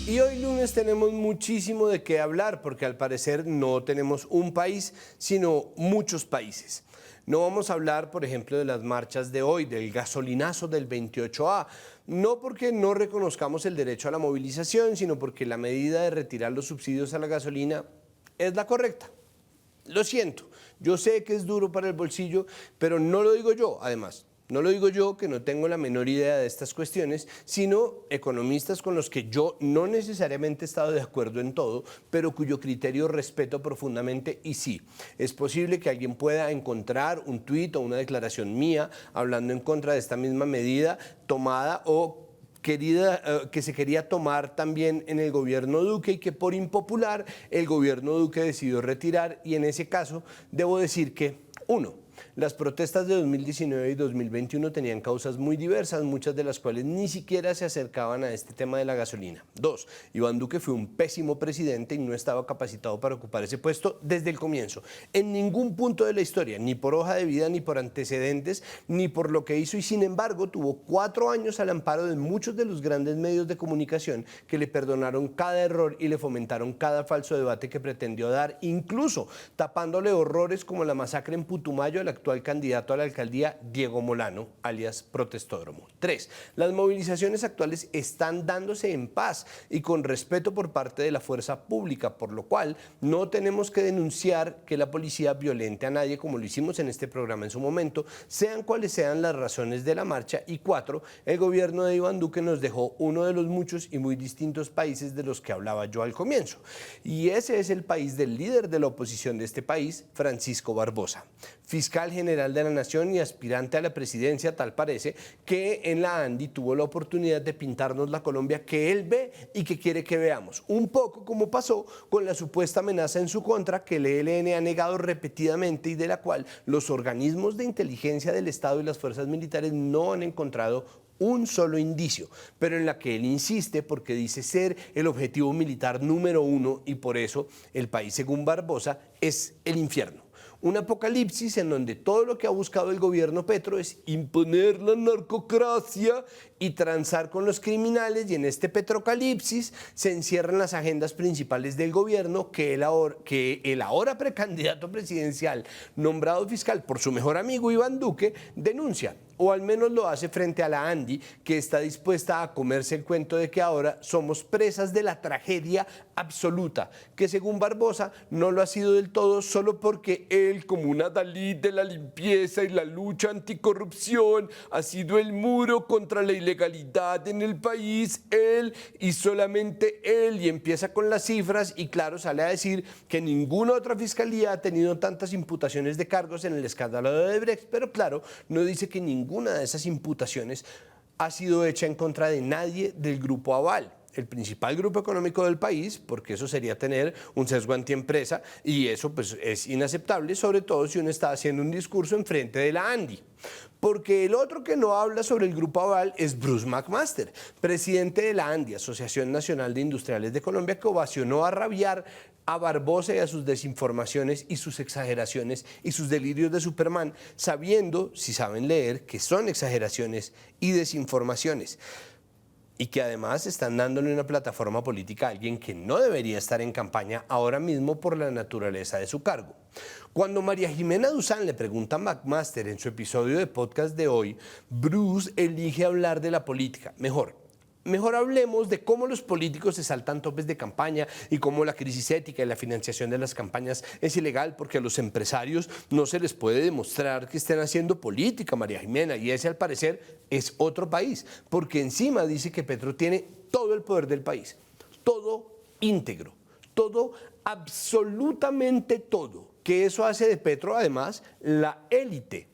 Y hoy lunes tenemos muchísimo de qué hablar porque al parecer no tenemos un país, sino muchos países. No vamos a hablar, por ejemplo, de las marchas de hoy, del gasolinazo del 28A, no porque no reconozcamos el derecho a la movilización, sino porque la medida de retirar los subsidios a la gasolina es la correcta. Lo siento, yo sé que es duro para el bolsillo, pero no lo digo yo, además. No lo digo yo, que no tengo la menor idea de estas cuestiones, sino economistas con los que yo no necesariamente he estado de acuerdo en todo, pero cuyo criterio respeto profundamente. Y sí, es posible que alguien pueda encontrar un tuit o una declaración mía hablando en contra de esta misma medida tomada o que se quería tomar también en el gobierno Duque y que por impopular el gobierno Duque decidió retirar. Y en ese caso debo decir que, uno, las protestas de 2019 y 2021 tenían causas muy diversas, muchas de las cuales ni siquiera se acercaban a este tema de la gasolina. Dos, Iván Duque fue un pésimo presidente y no estaba capacitado para ocupar ese puesto desde el comienzo. En ningún punto de la historia, ni por hoja de vida, ni por antecedentes, ni por lo que hizo, y sin embargo tuvo 4 años al amparo de muchos de los grandes medios de comunicación que le perdonaron cada error y le fomentaron cada falso debate que pretendió dar, incluso tapándole horrores como la masacre en Putumayo al actual candidato a la alcaldía Diego Molano, alias Protestódromo. 3. Las movilizaciones actuales están dándose en paz y con respeto por parte de la fuerza pública, por lo cual no tenemos que denunciar que la policía violente a nadie, como lo hicimos en este programa en su momento, sean cuales sean las razones de la marcha. Y 4. El gobierno de Iván Duque nos dejó uno de los muchos y muy distintos países de los que hablaba yo al comienzo. Y ese es el país del líder de la oposición de este país, Francisco Barbosa, fiscal general de la Nación y aspirante a la presidencia, tal parece, que en la ANDI tuvo la oportunidad de pintarnos la Colombia que él ve y que quiere que veamos. Un poco como pasó con la supuesta amenaza en su contra que el ELN ha negado repetidamente y de la cual los organismos de inteligencia del Estado y las fuerzas militares no han encontrado un solo indicio, pero en la que él insiste porque dice ser el objetivo militar número 1 y por eso el país, según Barbosa, es el infierno. Un apocalipsis en donde todo lo que ha buscado el gobierno Petro es imponer la narcocracia y transar con los criminales, y en este petrocalipsis se encierran las agendas principales del gobierno que el ahora precandidato presidencial nombrado fiscal por su mejor amigo Iván Duque denuncia, o al menos lo hace frente a la ANDI, que está dispuesta a comerse el cuento de que ahora somos presas de la tragedia absoluta, que según Barbosa no lo ha sido del todo solo porque él, como una Dalí de la limpieza y la lucha anticorrupción, ha sido el muro contra la ilegalidad en el país, él y solamente él, y empieza con las cifras y claro, sale a decir que ninguna otra fiscalía ha tenido tantas imputaciones de cargos en el escándalo de Odebrecht, pero claro, no dice que ninguna de esas imputaciones ha sido hecha en contra de nadie del Grupo Aval, el principal grupo económico del país, porque eso sería tener un sesgo antiempresa y eso pues es inaceptable, sobre todo si uno está haciendo un discurso en frente de la ANDI. Porque el otro que no habla sobre el Grupo Aval es Bruce McMaster, presidente de la ANDI, Asociación Nacional de Industriales de Colombia, que ovacionó a rabiar a Barbosa y a sus desinformaciones y sus exageraciones y sus delirios de Superman, sabiendo, si saben leer, que son exageraciones y desinformaciones, y que además están dándole una plataforma política a alguien que no debería estar en campaña ahora mismo por la naturaleza de su cargo. Cuando María Jimena Duzán le pregunta a McMaster en su episodio de podcast de hoy, Bruce elige hablar de la política. Mejor hablemos de cómo los políticos se saltan topes de campaña y cómo la crisis ética y la financiación de las campañas es ilegal porque a los empresarios no se les puede demostrar que estén haciendo política, María Jimena, y ese al parecer es otro país, porque encima dice que Petro tiene todo el poder del país, todo íntegro, todo, absolutamente todo, que eso hace de Petro además la élite.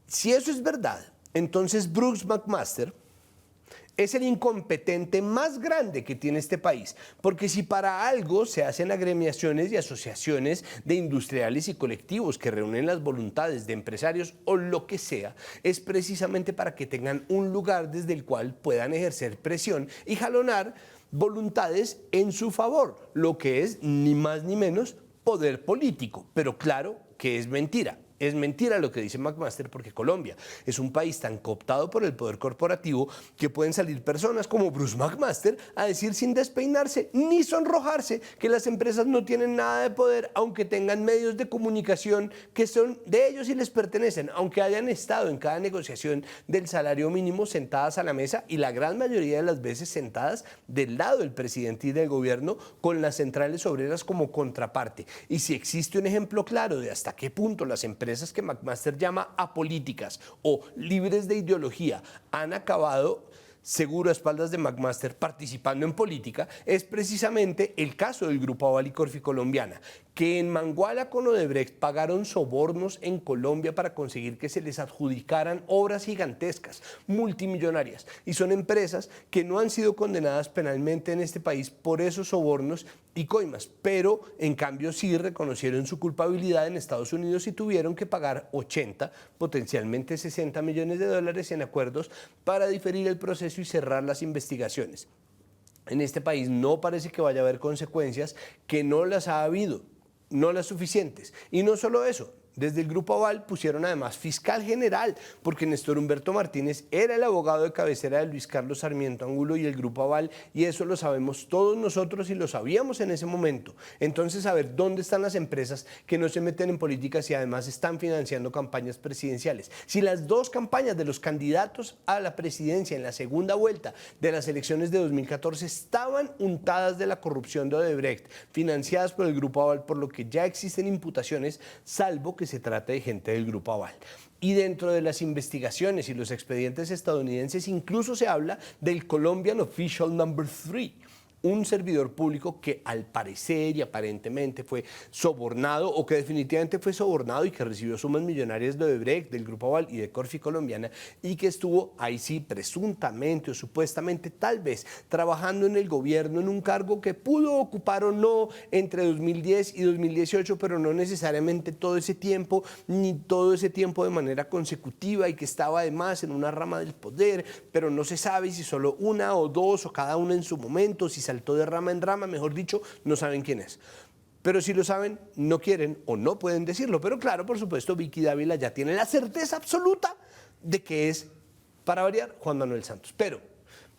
Si eso es verdad, entonces Bruce McMaster es el incompetente más grande que tiene este país, porque si para algo se hacen agremiaciones y asociaciones de industriales y colectivos que reúnen las voluntades de empresarios o lo que sea, es precisamente para que tengan un lugar desde el cual puedan ejercer presión y jalonar voluntades en su favor, lo que es ni más ni menos poder político, pero claro que es mentira. Es mentira lo que dice McMaster, porque Colombia es un país tan cooptado por el poder corporativo que pueden salir personas como Bruce McMaster a decir sin despeinarse ni sonrojarse que las empresas no tienen nada de poder, aunque tengan medios de comunicación que son de ellos y les pertenecen, aunque hayan estado en cada negociación del salario mínimo sentadas a la mesa y la gran mayoría de las veces sentadas del lado del presidente y del gobierno con las centrales obreras como contraparte. Y si existe un ejemplo claro de hasta qué punto las empresas que McMaster llama apolíticas o libres de ideología han acabado seguro a espaldas de McMaster participando en política, es precisamente el caso del Grupo Aval y Corfi Colombiana, que en Manguala con Odebrecht pagaron sobornos en Colombia para conseguir que se les adjudicaran obras gigantescas, multimillonarias, y son empresas que no han sido condenadas penalmente en este país por esos sobornos y coimas, pero en cambio sí reconocieron su culpabilidad en Estados Unidos y tuvieron que pagar 80, potencialmente 60 millones de dólares en acuerdos para diferir el proceso y cerrar las investigaciones. En este país no parece que vaya a haber consecuencias, que no las ha habido, no las suficientes. Y no solo eso, desde el Grupo Aval pusieron además fiscal general, porque Néstor Humberto Martínez era el abogado de cabecera de Luis Carlos Sarmiento Angulo y el Grupo Aval, y eso lo sabemos todos nosotros y lo sabíamos en ese momento. Entonces, a ver, ¿dónde están las empresas que no se meten en políticas y además están financiando campañas presidenciales? Si las dos campañas de los candidatos a la presidencia en la segunda vuelta de las elecciones de 2014 estaban untadas de la corrupción de Odebrecht, financiadas por el Grupo Aval, por lo que ya existen imputaciones, salvo que se trata de gente del Grupo Aval. Y dentro de las investigaciones y los expedientes estadounidenses incluso se habla del Colombian Official Number 3, un servidor público que al parecer y aparentemente fue sobornado o que definitivamente fue sobornado y que recibió sumas millonarias de Odebrecht, del Grupo Aval y de Corfi Colombiana, y que estuvo ahí sí presuntamente o supuestamente tal vez trabajando en el gobierno en un cargo que pudo ocupar o no entre 2010 y 2018, pero no necesariamente todo ese tiempo ni todo ese tiempo de manera consecutiva, y que estaba además en una rama del poder, pero no se sabe si solo una o dos o cada una en su momento, si saltó de rama en rama, mejor dicho, no saben quién es. Pero si lo saben, no quieren o no pueden decirlo. Pero claro, por supuesto, Vicky Dávila ya tiene la certeza absoluta de que es, para variar, Juan Manuel Santos. Pero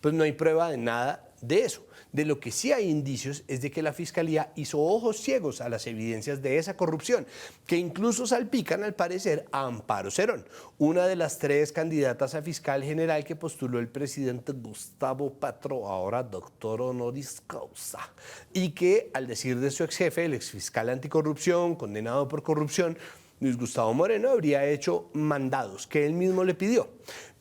pues no hay prueba de nada de eso. De lo que sí hay indicios es de que la Fiscalía hizo ojos ciegos a las evidencias de esa corrupción, que incluso salpican, al parecer, a Amparo Cerón, una de las 3 candidatas a fiscal general que postuló el presidente Gustavo Petro, ahora doctor honoris causa, y que, al decir de su ex jefe, el exfiscal anticorrupción, condenado por corrupción, Luis Gustavo Moreno, habría hecho mandados que él mismo le pidió.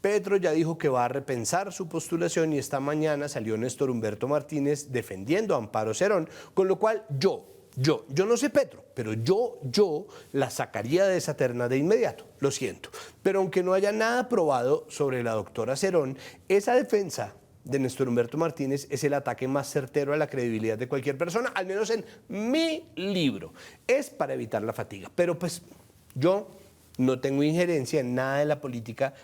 Petro ya dijo que va a repensar su postulación y esta mañana salió Néstor Humberto Martínez defendiendo a Amparo Cerón, con lo cual yo no sé Petro, pero yo la sacaría de esa terna de inmediato, lo siento. Pero aunque no haya nada probado sobre la doctora Cerón, esa defensa de Néstor Humberto Martínez es el ataque más certero a la credibilidad de cualquier persona, al menos en mi libro. Es para evitar la fatiga, pero pues yo no tengo injerencia en nada de la política,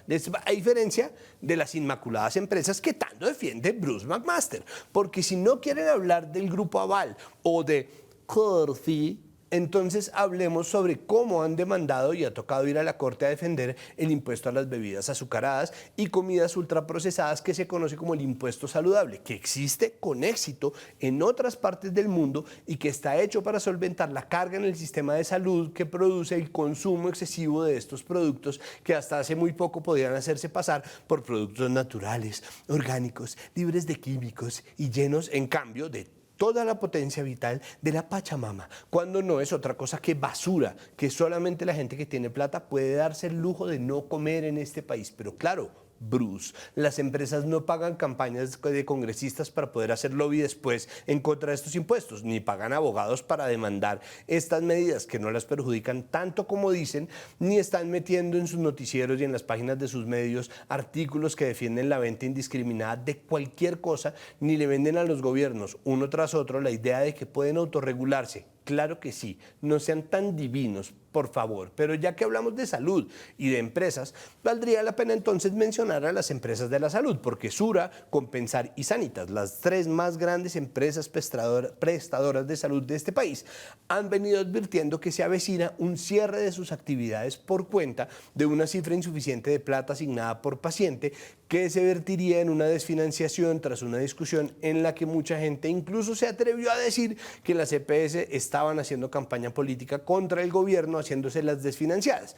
a diferencia de las inmaculadas empresas que tanto defiende Bruce McMaster. Porque si no quieren hablar del Grupo Aval o de Corfi, entonces hablemos sobre cómo han demandado y ha tocado ir a la Corte a defender el impuesto a las bebidas azucaradas y comidas ultraprocesadas, que se conoce como el impuesto saludable, que existe con éxito en otras partes del mundo y que está hecho para solventar la carga en el sistema de salud que produce el consumo excesivo de estos productos que hasta hace muy poco podían hacerse pasar por productos naturales, orgánicos, libres de químicos y llenos, en cambio, de toda la potencia vital de la Pachamama, cuando no es otra cosa que basura, que solamente la gente que tiene plata puede darse el lujo de no comer en este país. Pero claro, Bruce, las empresas no pagan campañas de congresistas para poder hacer lobby después en contra de estos impuestos, ni pagan abogados para demandar estas medidas que no las perjudican tanto como dicen, ni están metiendo en sus noticieros y en las páginas de sus medios artículos que defienden la venta indiscriminada de cualquier cosa, ni le venden a los gobiernos uno tras otro la idea de que pueden autorregularse Claro que sí, no sean tan divinos, por favor. Pero ya que hablamos de salud y de empresas, valdría la pena entonces mencionar a las empresas de la salud, porque Sura, Compensar y Sanitas, las tres más grandes empresas prestadoras de salud de este país, han venido advirtiendo que se avecina un cierre de sus actividades por cuenta de una cifra insuficiente de plata asignada por paciente, que se vertiría en una desfinanciación tras una discusión en la que mucha gente incluso se atrevió a decir que las EPS estaban haciendo campaña política contra el gobierno, haciéndose las desfinanciadas.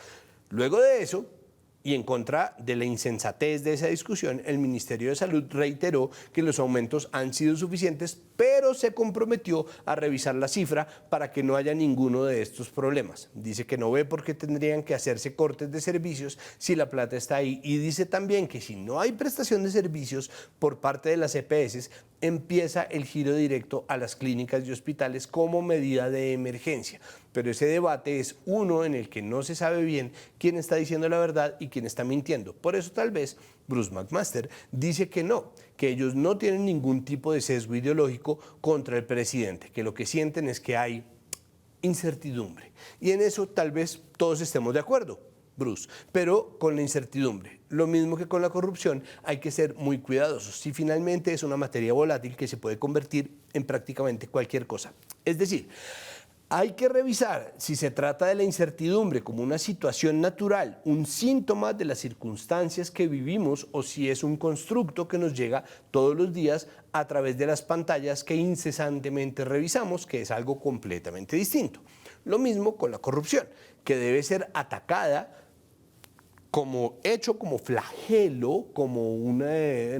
Luego de eso, y en contra de la insensatez de esa discusión, el Ministerio de Salud reiteró que los aumentos han sido suficientes, pero se comprometió a revisar la cifra para que no haya ninguno de estos problemas. Dice que no ve por qué tendrían que hacerse cortes de servicios si la plata está ahí, y dice también que si no hay prestación de servicios por parte de las EPS, empieza el giro directo a las clínicas y hospitales como medida de emergencia. Pero ese debate es uno en el que no se sabe bien quién está diciendo la verdad y quién está mintiendo. Por eso tal vez Bruce McMaster dice que no, que ellos no tienen ningún tipo de sesgo ideológico contra el presidente, que lo que sienten es que hay incertidumbre. Y en eso tal vez todos estemos de acuerdo, Bruce, pero con la incertidumbre, lo mismo que con la corrupción, hay que ser muy cuidadosos. Si finalmente es una materia volátil que se puede convertir en prácticamente cualquier cosa. Es decir, hay que revisar si se trata de la incertidumbre como una situación natural, un síntoma de las circunstancias que vivimos, o si es un constructo que nos llega todos los días a través de las pantallas que incesantemente revisamos, que es algo completamente distinto. Lo mismo con la corrupción, que debe ser atacada como hecho, como flagelo, como una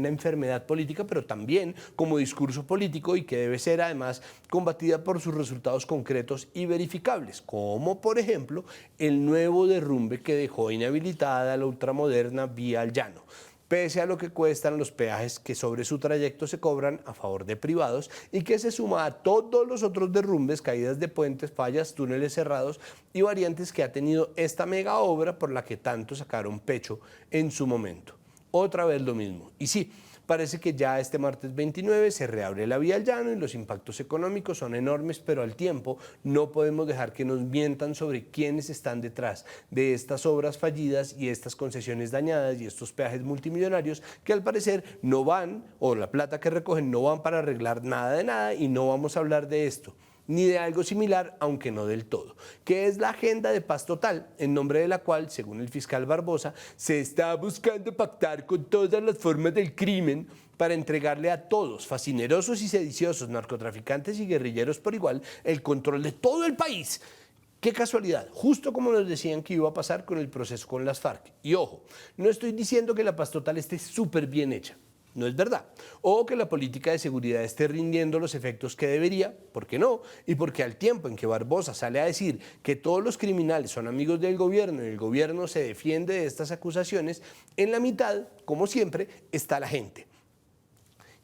enfermedad política, pero también como discurso político, y que debe ser además combatida por sus resultados concretos y verificables, como por ejemplo el nuevo derrumbe que dejó inhabilitada la ultramoderna Vía al Llano. Pese a lo que cuestan los peajes que sobre su trayecto se cobran a favor de privados, y que se suma a todos los otros derrumbes, caídas de puentes, fallas, túneles cerrados y variantes que ha tenido esta mega obra por la que tanto sacaron pecho en su momento. Otra vez lo mismo. Y sí, parece que ya este martes 29 se reabre la Vía al Llano y los impactos económicos son enormes, pero al tiempo no podemos dejar que nos mientan sobre quiénes están detrás de estas obras fallidas y estas concesiones dañadas y estos peajes multimillonarios que al parecer no van, o la plata que recogen no van para arreglar nada de nada, y no vamos a hablar de esto ni de algo similar, aunque no del todo, que es la agenda de paz total, en nombre de la cual, según el fiscal Barbosa, se está buscando pactar con todas las formas del crimen para entregarle a todos, fascinerosos y sediciosos, narcotraficantes y guerrilleros por igual, el control de todo el país. Qué casualidad, justo como nos decían que iba a pasar con el proceso con las FARC. Y ojo, no estoy diciendo que la paz total esté súper bien hecha. No es verdad. O que la política de seguridad esté rindiendo los efectos que debería, ¿por qué no? Y porque al tiempo en que Barbosa sale a decir que todos los criminales son amigos del gobierno y el gobierno se defiende de estas acusaciones, en la mitad, como siempre, está la gente.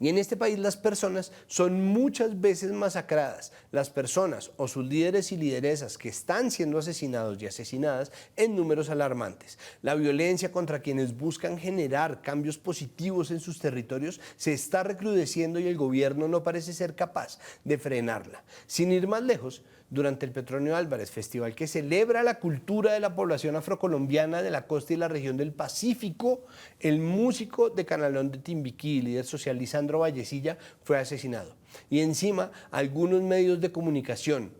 Y en este país las personas son muchas veces masacradas. Las personas o sus líderes y lideresas que están siendo asesinados y asesinadas en números alarmantes. La violencia contra quienes buscan generar cambios positivos en sus territorios se está recrudeciendo y el gobierno no parece ser capaz de frenarla. Sin ir más lejos, durante el Petronio Álvarez, festival que celebra la cultura de la población afrocolombiana de la costa y la región del Pacífico, el músico de Canalón de Timbiquí y líder social Lisandro Vallecilla fue asesinado. Y encima, algunos medios de comunicación,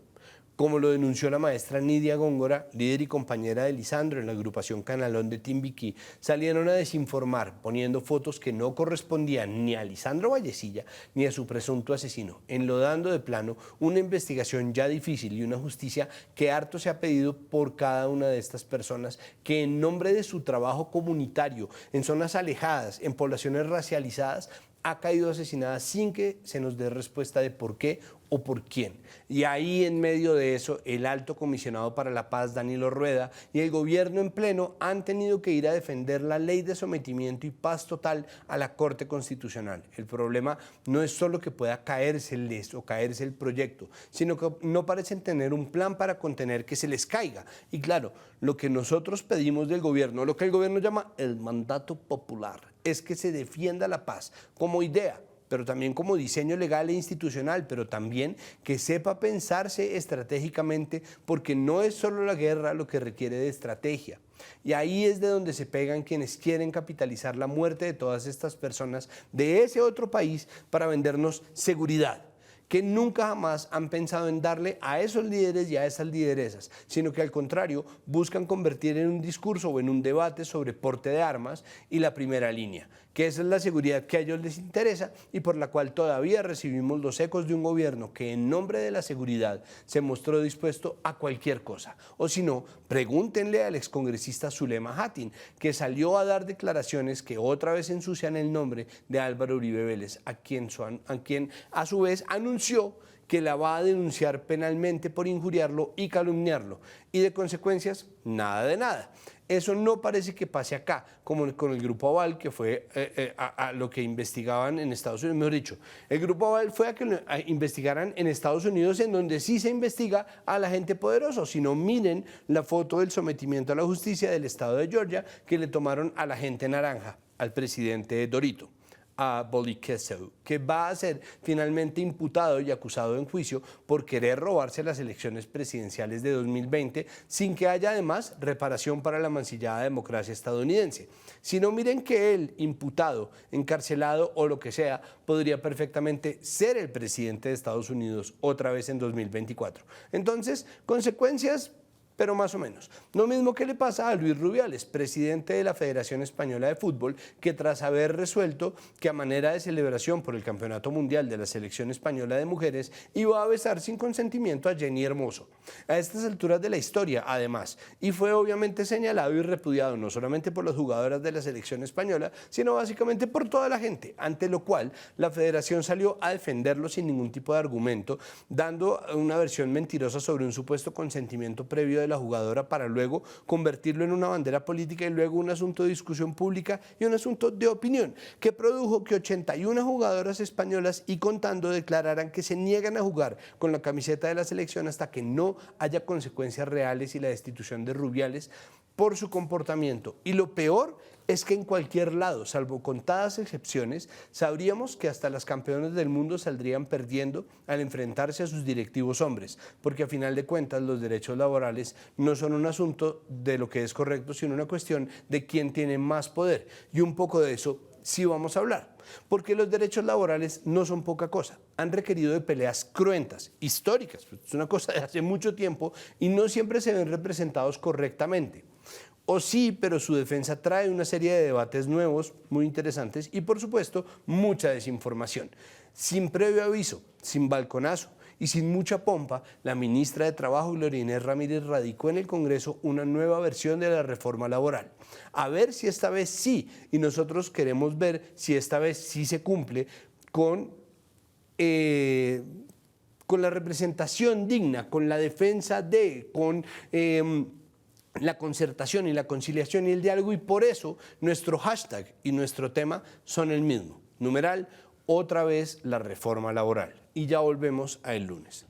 como lo denunció la maestra Nidia Góngora, líder y compañera de Lisandro en la agrupación Canalón de Timbiquí, salieron a desinformar poniendo fotos que no correspondían ni a Lisandro Vallecilla ni a su presunto asesino, enlodando de plano una investigación ya difícil y una justicia que harto se ha pedido por cada una de estas personas que en nombre de su trabajo comunitario, en zonas alejadas, en poblaciones racializadas, ha caído asesinada sin que se nos dé respuesta de por qué o por quién. Y ahí en medio de eso, el alto comisionado para la paz, Danilo Rueda, y el gobierno en pleno han tenido que ir a defender la ley de sometimiento y paz total a la Corte Constitucional. El problema no es solo que pueda caérseles o caerse el proyecto, sino que no parecen tener un plan para contener que se les caiga. Y claro, lo que nosotros pedimos del gobierno, lo que el gobierno llama el mandato popular, es que se defienda la paz como idea, pero también como diseño legal e institucional, pero también que sepa pensarse estratégicamente, porque no es solo la guerra lo que requiere de estrategia. Y ahí es de donde se pegan quienes quieren capitalizar la muerte de todas estas personas de ese otro país para vendernos seguridad, que nunca jamás han pensado en darle a esos líderes y a esas lideresas, sino que al contrario buscan convertir en un discurso o en un debate sobre porte de armas y la primera línea, que esa es la seguridad que a ellos les interesa y por la cual todavía recibimos los ecos de un gobierno que en nombre de la seguridad se mostró dispuesto a cualquier cosa. O si no, pregúntenle al excongresista Zulema Hattin, que salió a dar declaraciones que otra vez ensucian el nombre de Álvaro Uribe Vélez, a quien a su vez anunció que la va a denunciar penalmente por injuriarlo y calumniarlo. Y de consecuencias, nada de nada. Eso no parece que pase acá, como con el Grupo Aval, que fue a lo que investigaban en Estados Unidos. Mejor dicho, el Grupo Aval fue a que investigaran en Estados Unidos, en donde sí se investiga a la gente poderosa. Si no, miren la foto del sometimiento a la justicia del estado de Georgia que le tomaron a la gente naranja, al presidente Dorito, a Boliqueso, que va a ser finalmente imputado y acusado en juicio por querer robarse las elecciones presidenciales de 2020 sin que haya además reparación para la mancillada democracia estadounidense. Si no, miren que él, imputado, encarcelado o lo que sea, podría perfectamente ser el presidente de Estados Unidos otra vez en 2024. Entonces, consecuencias, pero más o menos. Lo mismo que le pasa a Luis Rubiales, presidente de la Federación Española de Fútbol, que tras haber resuelto que a manera de celebración por el Campeonato Mundial de la Selección Española de Mujeres iba a besar sin consentimiento a Jenny Hermoso. A estas alturas de la historia, además, y fue obviamente señalado y repudiado no solamente por las jugadoras de la Selección Española, sino básicamente por toda la gente, ante lo cual la Federación salió a defenderlo sin ningún tipo de argumento, dando una versión mentirosa sobre un supuesto consentimiento previo de la jugadora para luego convertirlo en una bandera política y luego un asunto de discusión pública y un asunto de opinión, que produjo que 81 jugadoras españolas y contando declararan que se niegan a jugar con la camiseta de la selección hasta que no haya consecuencias reales y la destitución de Rubiales por su comportamiento. Y lo peor es que en cualquier lado, salvo contadas excepciones, sabríamos que hasta las campeonas del mundo saldrían perdiendo al enfrentarse a sus directivos hombres, porque a final de cuentas los derechos laborales no son un asunto de lo que es correcto, sino una cuestión de quién tiene más poder. Y un poco de eso sí vamos a hablar, porque los derechos laborales no son poca cosa, han requerido de peleas cruentas, históricas, es una cosa de hace mucho tiempo y no siempre se ven representados correctamente. O sí, pero su defensa trae una serie de debates nuevos, muy interesantes y por supuesto mucha desinformación. Sin previo aviso, sin balconazo y sin mucha pompa, la ministra de Trabajo, Gloria Inés Ramírez, radicó en el Congreso una nueva versión de la reforma laboral. A ver si esta vez sí, y nosotros queremos ver si esta vez sí se cumple con la representación digna, con la defensa con la concertación y la conciliación y el diálogo, y por eso nuestro hashtag y nuestro tema son el mismo. Numeral, otra vez la reforma laboral. Y ya volvemos a el lunes.